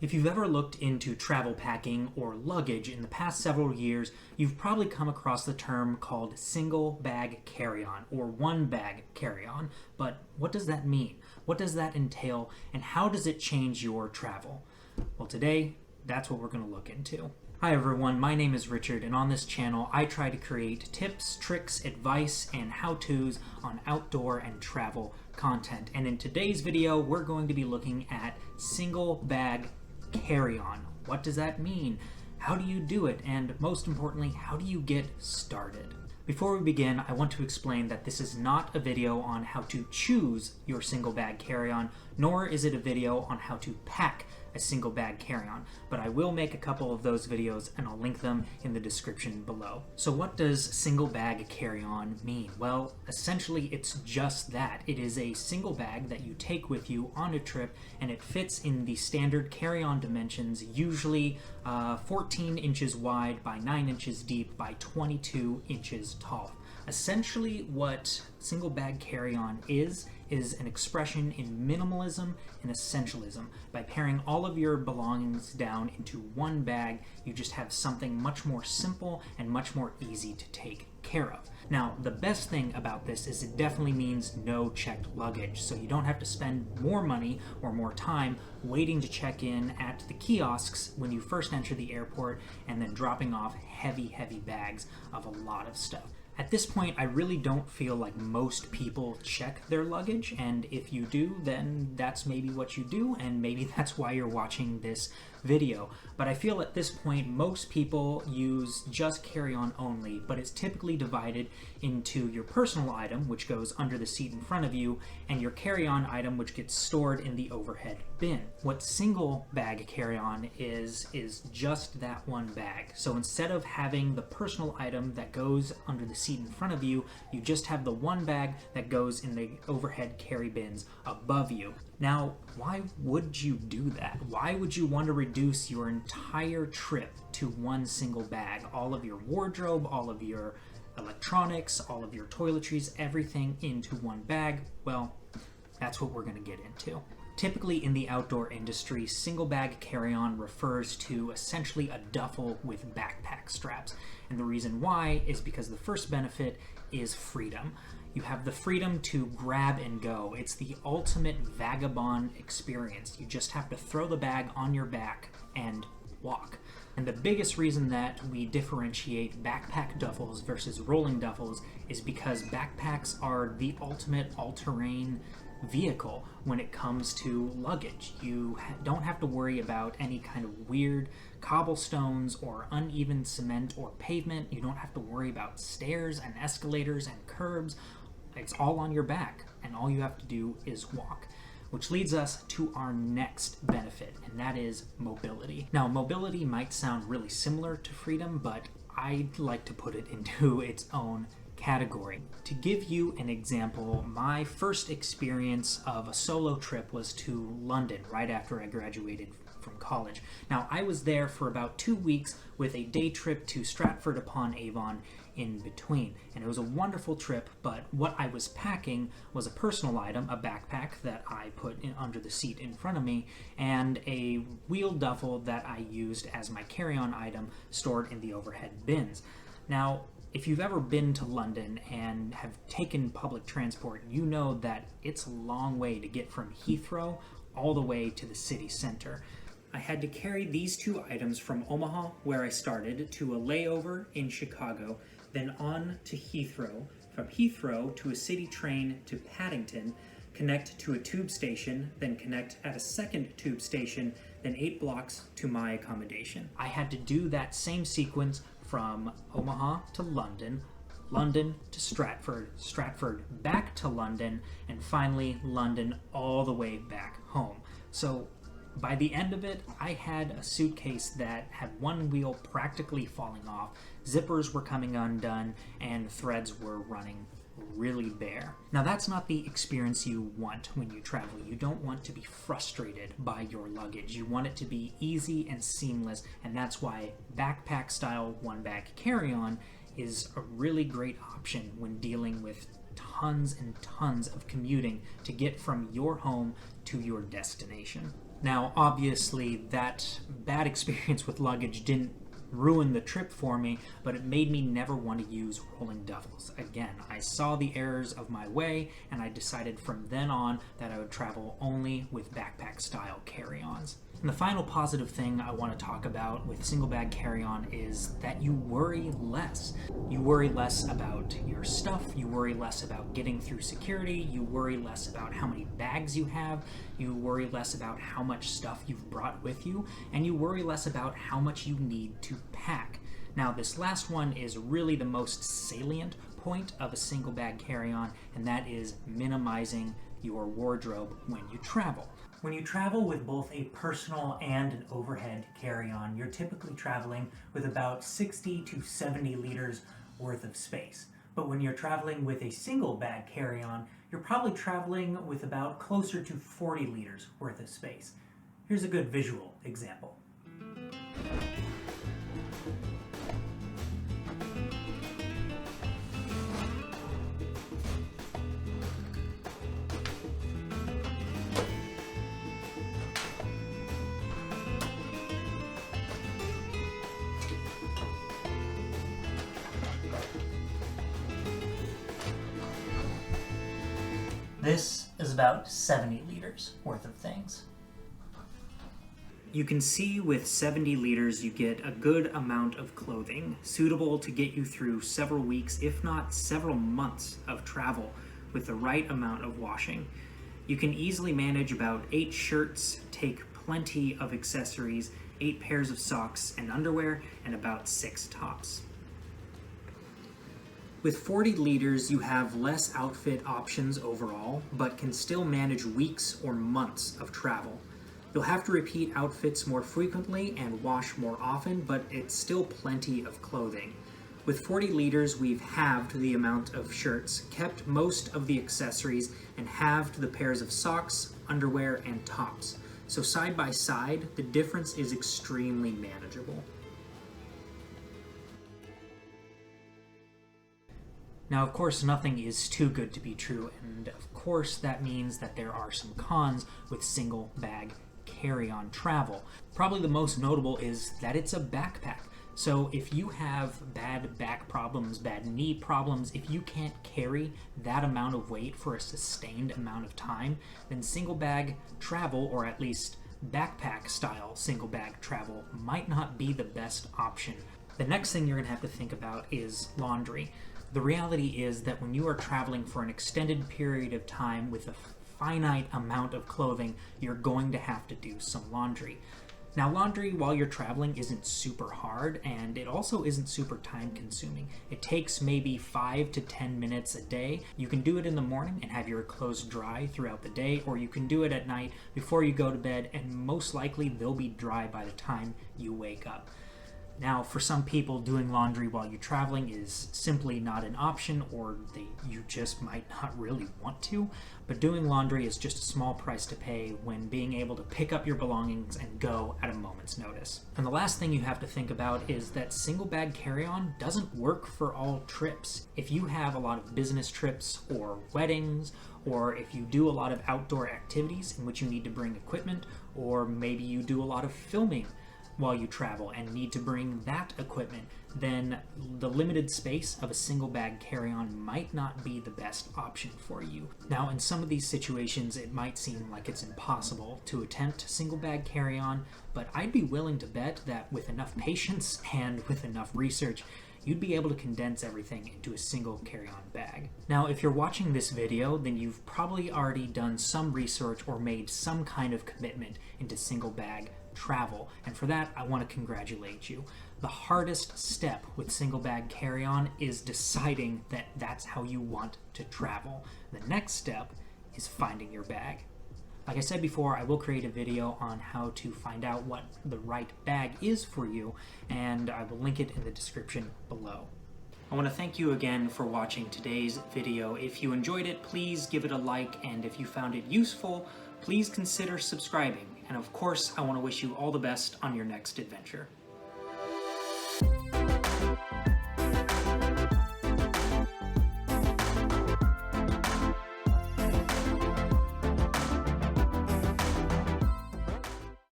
If you've ever looked into travel packing or luggage in the past several years, you've probably come across the term called single bag carry-on or one bag carry-on. But what does that mean? What does that entail? And how does it change your travel? Well, today, that's what we're going to look into. Hi everyone, my name is Richard, and on this channel I try to create tips, tricks, advice, and how-tos on outdoor and travel content. And in today's video, we're going to be looking at single bag carry-on. What does that mean? How do you do it? And most importantly, how do you get started? Before we begin, I want to explain that this is not a video on how to choose your single bag carry-on, nor is it a video on how to pack a single bag carry-on, but I will make a couple of those videos and I'll link them in the description below. So what does single bag carry-on mean? Well, essentially it's just that. It is a single bag that you take with you on a trip, and it fits in the standard carry-on dimensions, usually 14 inches wide by 9 inches deep by 22 inches tall. Essentially what single bag carry-on is an expression in minimalism and essentialism. By paring all of your belongings down into one bag, you just have something much more simple and much more easy to take care of. Now, the best thing about this is it definitely means no checked luggage, so you don't have to spend more money or more time waiting to check in at the kiosks when you first enter the airport and then dropping off heavy bags of a lot of stuff. At this point, I really don't feel like most people check their luggage, and if you do, then that's maybe what you do, and maybe that's why you're watching this video. But I feel at this point, most people use just carry-on only, but it's typically divided into your personal item, which goes under the seat in front of you, and your carry-on item, which gets stored in the overhead bin. What single bag carry-on is just that one bag. So instead of having the personal item that goes under the seat in front of you, you just have the one bag that goes in the overhead carry bins above you. Now, why would you do that? Why would you want to reduce your entire trip to one single bag? All of your wardrobe, all of your electronics, all of your toiletries, everything into one bag? Well, that's what we're going to get into. Typically in the outdoor industry, single bag carry-on refers to essentially a duffel with backpack straps. And the reason why is because the first benefit is freedom. You have the freedom to grab and go. It's the ultimate vagabond experience. You just have to throw the bag on your back and walk. And the biggest reason that we differentiate backpack duffels versus rolling duffels is because backpacks are the ultimate all-terrain vehicle when it comes to luggage. You don't have to worry about any kind of weird cobblestones or uneven cement or pavement. You don't have to worry about stairs and escalators and curbs. It's all on your back, and all you have to do is walk. Which leads us to our next benefit, and that is mobility. Now, mobility might sound really similar to freedom, but I'd like to put it into its own category. To give you an example, my first experience of a solo trip was to London right after I graduated from college. Now, I was there for about 2 weeks with a day trip to Stratford-upon-Avon in between, and it was a wonderful trip, but what I was packing was a personal item, a backpack that I put under the seat in front of me, and a wheel duffel that I used as my carry-on item stored in the overhead bins. Now, if you've ever been to London and have taken public transport, you know that it's a long way to get from Heathrow all the way to the city center. I had to carry these two items from Omaha, where I started, to a layover in Chicago, then on to Heathrow, from Heathrow to a city train to Paddington, connect to a tube station, then connect at a second tube station, then 8 blocks to my accommodation. I had to do that same sequence from Omaha to London, London to Stratford, Stratford back to London, and finally London all the way back home. So by the end of it, I had a suitcase that had one wheel practically falling off, zippers were coming undone, and threads were running really bare. Now, that's not the experience you want when you travel. You don't want to be frustrated by your luggage. You want it to be easy and seamless, and that's why backpack style one bag carry-on is a really great option when dealing with tons and tons of commuting to get from your home to your destination. Now, obviously, that bad experience with luggage didn't ruin the trip for me, but it made me never want to use rolling duffels again. I saw the errors of my way, and I decided from then on that I would travel only with backpack-style carry-ons. And the final positive thing I want to talk about with single bag carry-on is that you worry less. You worry less about your stuff, you worry less about getting through security, you worry less about how many bags you have, you worry less about how much stuff you've brought with you, and you worry less about how much you need to pack. Now, this last one is really the most salient point of a single bag carry-on, and that is minimizing your wardrobe when you travel. When you travel with both a personal and an overhead carry-on, you're typically traveling with about 60 to 70 liters worth of space. But when you're traveling with a single bag carry-on, you're probably traveling with about closer to 40 liters worth of space. Here's a good visual example. This is about 70 liters worth of things. You can see with 70 liters you get a good amount of clothing, suitable to get you through several weeks, if not several months of travel with the right amount of washing. You can easily manage about 8 shirts, take plenty of accessories, 8 pairs of socks and underwear, and about 6 tops. With 40 liters, you have less outfit options overall, but can still manage weeks or months of travel. You'll have to repeat outfits more frequently and wash more often, but it's still plenty of clothing. With 40 liters, we've halved the amount of shirts, kept most of the accessories, and halved the pairs of socks, underwear, and tops. So side by side, the difference is extremely manageable. Now, of course, nothing is too good to be true, and of course that means that there are some cons with single bag carry-on travel. Probably the most notable is that it's a backpack. So if you have bad back problems, bad knee problems, if you can't carry that amount of weight for a sustained amount of time, then single bag travel, or at least backpack style single bag travel, might not be the best option. The next thing you're going to have to think about is laundry. The reality is that when you are traveling for an extended period of time with a finite amount of clothing, you're going to have to do some laundry. Now, laundry while you're traveling isn't super hard, and it also isn't super time consuming. It takes maybe 5 to 10 minutes a day. You can do it in the morning and have your clothes dry throughout the day, or you can do it at night before you go to bed, and most likely they'll be dry by the time you wake up. Now, for some people, doing laundry while you're traveling is simply not an option, or you just might not really want to. But doing laundry is just a small price to pay when being able to pick up your belongings and go at a moment's notice. And the last thing you have to think about is that single bag carry-on doesn't work for all trips. If you have a lot of business trips or weddings, or if you do a lot of outdoor activities in which you need to bring equipment, or maybe you do a lot of filming while you travel and need to bring that equipment, then the limited space of a single bag carry-on might not be the best option for you. Now, in some of these situations, it might seem like it's impossible to attempt single bag carry-on, but I'd be willing to bet that with enough patience and with enough research, you'd be able to condense everything into a single carry-on bag. Now, if you're watching this video, then you've probably already done some research or made some kind of commitment into single bag travel, and for that I want to congratulate you. The hardest step with single bag carry-on is deciding that that's how you want to travel. The next step is finding your bag. Like I said before, I will create a video on how to find out what the right bag is for you, and I will link it in the description below. I want to thank you again for watching today's video. If you enjoyed it, please give it a like, and if you found it useful, please consider subscribing. And of course, I want to wish you all the best on your next adventure.